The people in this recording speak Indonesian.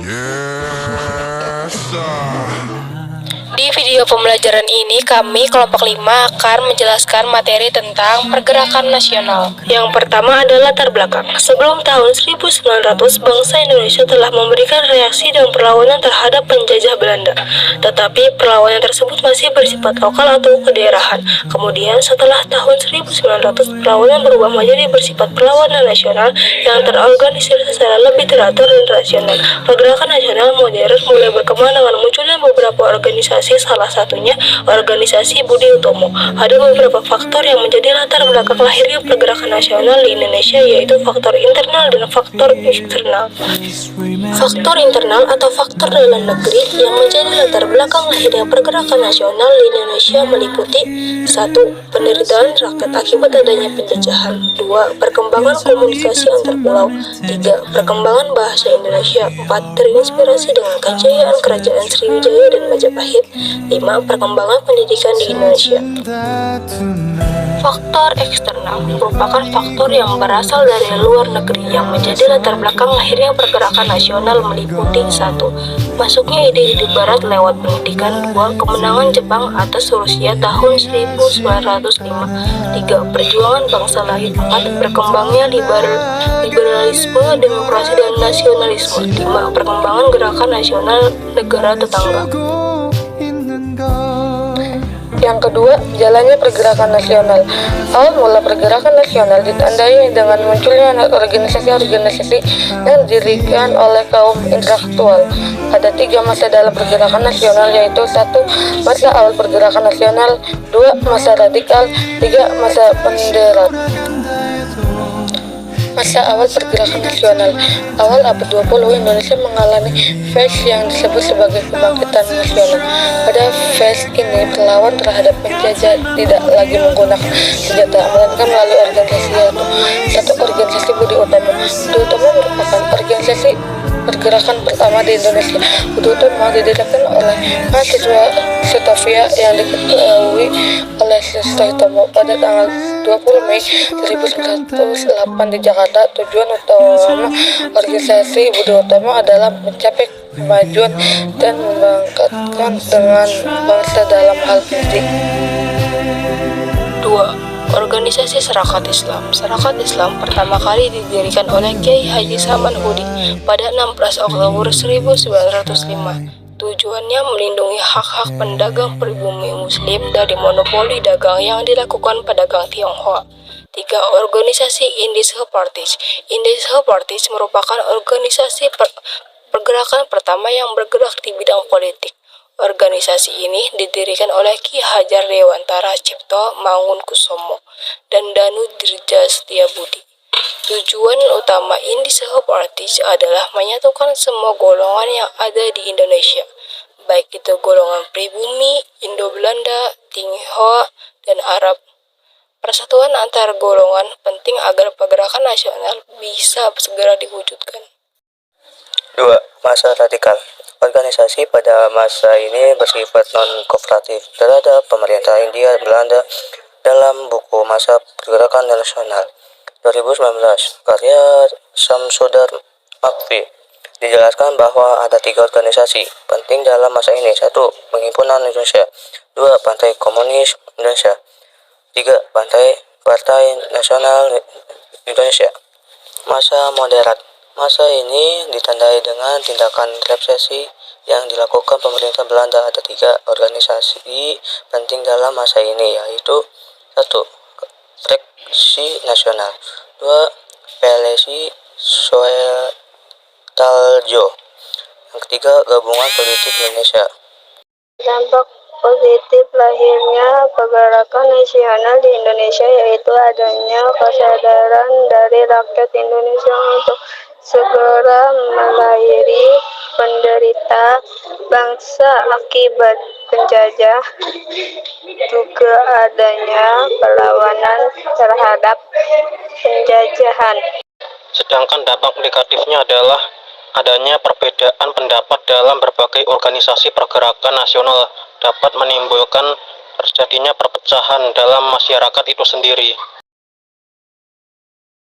Yes, sir. Di video pembelajaran ini, kami kelompok 5 akan menjelaskan materi tentang pergerakan nasional. Yang pertama adalah latar belakang. Sebelum tahun 1900, bangsa Indonesia telah memberikan reaksi dan perlawanan terhadap penjajah Belanda. Tetapi perlawanan tersebut masih bersifat lokal atau kedaerahan. Kemudian setelah tahun 1900, perlawanan berubah menjadi bersifat perlawanan nasional yang terorganisir secara lebih teratur dan rasional. Pergerakan nasional modern mulai berkembang dengan munculnya beberapa organisasi, salah satunya organisasi Budi Utomo. Ada beberapa faktor yang menjadi latar belakang lahirnya pergerakan nasional di Indonesia, yaitu faktor internal dan faktor eksternal. Faktor internal atau faktor dalam negeri yang menjadi latar belakang lahirnya pergerakan nasional di Indonesia meliputi 1. Penderitaan rakyat akibat adanya penjajahan. 2. Perkembangan komunikasi antar pulau. 3. Perkembangan bahasa Indonesia. 4. Terinspirasi dengan kejayaan kerajaan Sriwijaya dan Majapahit. 5. Perkembangan pendidikan di Indonesia. Faktor eksternal merupakan faktor yang berasal dari luar negeri yang menjadi latar belakang lahirnya pergerakan nasional meliputi 1. Masuknya ide-ide barat lewat pendidikan. 2. Kemenangan Jepang atas Rusia tahun 1905. 3. Perjuangan bangsa lain. 4. Berkembangnya liberalisme, demokrasi, dan nasionalisme. 5. Perkembangan gerakan nasional negara tetangga. Yang kedua, jalannya pergerakan nasional. Awal mula pergerakan nasional ditandai dengan munculnya organisasi-organisasi yang didirikan oleh kaum intelektual. Ada 3 masa dalam pergerakan nasional, yaitu 1. Masa awal pergerakan nasional, 2. Masa radikal, 3. Masa penderat. Masa awal pergerakan nasional. Awal abad 20, Indonesia mengalami fase yang disebut sebagai kebangkitan nasional. Pada fase ini, perlawan terhadap penjajah tidak lagi menggunakan senjata, melainkan melalui organisasi, yaitu 1. Organisasi Budi Utomo. Budi Utomo merupakan organisasi pergerakan pertama di Indonesia. Budi Utomo didirikan oleh mahasiswa Batavia yang diketahui oleh Sutomo pada tanggal 20 Mei 1908 di Jakarta. Tujuan utama organisasi Budi Utomo adalah mencapai kemajuan dan membangkitkan dengan bangsa dalam hal pendidikan. 2. Organisasi Sarekat Islam. Sarekat Islam pertama kali didirikan oleh Kiai Haji Saman Hudi pada 16 Oktober 1905. Tujuannya melindungi hak-hak pedagang pribumi Muslim dari monopoli dagang yang dilakukan pedagang Tionghoa. 3. Organisasi Indische Parties. Indische Parties merupakan organisasi pergerakan pertama yang bergerak di bidang politik. Organisasi ini didirikan oleh Ki Hajar Dewantara Cipto Mangunkusumo dan Danu Dirja Setiabudi. Tujuan utama Indische Parties adalah menyatukan semua golongan yang ada di Indonesia, baik itu golongan pribumi, Indo-Belanda, Tionghoa, dan Arab. Persatuan antar golongan penting agar pergerakan nasional bisa segera diwujudkan. 2. Masa radikal. Organisasi pada masa ini bersifat non-kooperatif terhadap pemerintah Hindia Belanda. Dalam buku Masa Pergerakan Nasional 2019, karya Samsudar Makfi, dijelaskan bahwa ada 3 organisasi penting dalam masa ini. 1. Penghimpunan Indonesia. 2. Partai Komunis Indonesia. 3. Partai Nasional Indonesia. Masa moderat. Masa ini ditandai dengan tindakan represi yang dilakukan pemerintah Belanda. Ada 3 organisasi penting dalam masa ini, yaitu 1. Freksi Nasional. 2. PLSI Soetaljo. Yang ketiga, Gabungan Politik Indonesia. Dampak positif lahirnya pergerakan nasional di Indonesia yaitu adanya kesadaran dari rakyat Indonesia untuk segera mengakhiri penderita bangsa akibat penjajah, juga adanya perlawanan terhadap penjajahan. Sedangkan dampak negatifnya adalah adanya perbedaan pendapat dalam berbagai organisasi pergerakan nasional dapat menimbulkan terjadinya perpecahan dalam masyarakat itu sendiri.